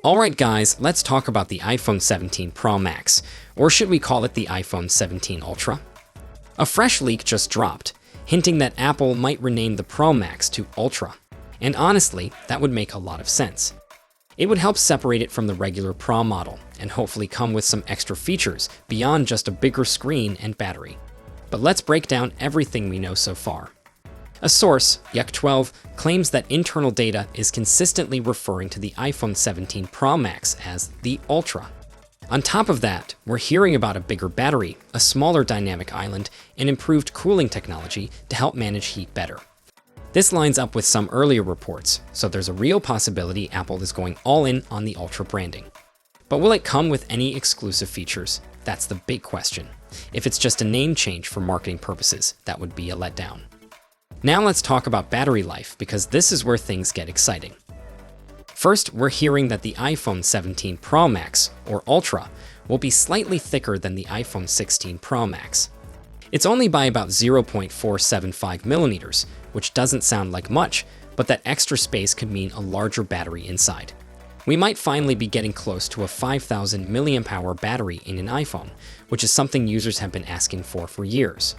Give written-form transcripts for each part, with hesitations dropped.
Alright guys, let's talk about the iPhone 17 Pro Max, or should we call it the iPhone 17 Ultra? A fresh leak just dropped, hinting that Apple might rename the Pro Max to Ultra. And honestly, that would make a lot of sense. It would help separate it from the regular Pro model, and hopefully come with some extra features beyond just a bigger screen and battery. But let's break down everything we know so far. A source, Yuck12, claims that internal data is consistently referring to the iPhone 17 Pro Max as the Ultra. On top of that, we're hearing about a bigger battery, a smaller dynamic island, and improved cooling technology to help manage heat better. This lines up with some earlier reports, so there's a real possibility Apple is going all in on the Ultra branding. But will it come with any exclusive features? That's the big question. If it's just a name change for marketing purposes, that would be a letdown. Now let's talk about battery life, because this is where things get exciting. First, we're hearing that the iPhone 17 Pro Max, or Ultra, will be slightly thicker than the iPhone 16 Pro Max. It's only by about 0.475 millimeters, which doesn't sound like much, but that extra space could mean a larger battery inside. We might finally be getting close to a 5,000 mAh battery in an iPhone, which is something users have been asking for years.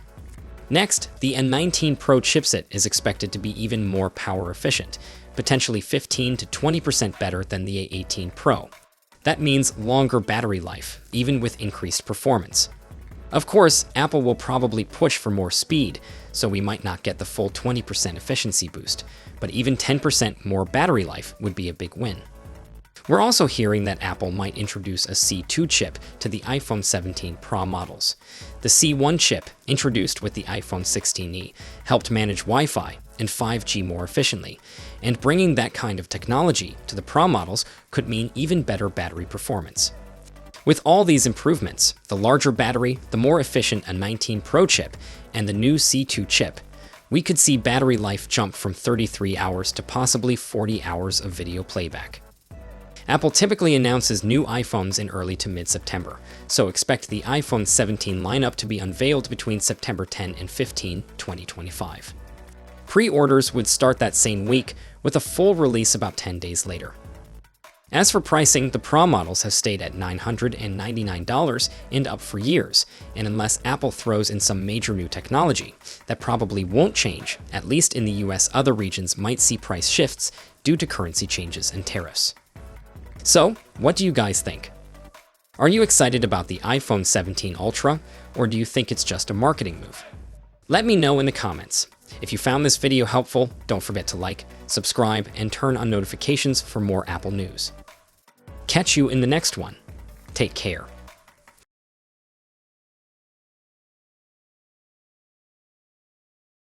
Next, the A19 Pro chipset is expected to be even more power efficient, potentially 15 to 20% better than the A18 Pro. That means longer battery life, even with increased performance. Of course, Apple will probably push for more speed, so we might not get the full 20% efficiency boost, but even 10% more battery life would be a big win. We're also hearing that Apple might introduce a C2 chip to the iPhone 17 Pro models. The C1 chip, introduced with the iPhone 16e, helped manage Wi-Fi and 5G more efficiently, and bringing that kind of technology to the Pro models could mean even better battery performance. With all these improvements, the larger battery, the more efficient A19 Pro chip, and the new C2 chip, we could see battery life jump from 33 hours to possibly 40 hours of video playback. Apple typically announces new iPhones in early to mid-September, so expect the iPhone 17 lineup to be unveiled between September 10 and 15, 2025. Pre-orders would start that same week, with a full release about 10 days later. As for pricing, the Pro models have stayed at $999 and up for years, and unless Apple throws in some major new technology, that probably won't change. At least in the US, other regions might see price shifts due to currency changes and tariffs. So, what do you guys think? Are you excited about the iPhone 17 Ultra, or do you think it's just a marketing move? Let me know in the comments. If you found this video helpful, don't forget to like, subscribe, and turn on notifications for more Apple news. Catch you in the next one. Take care.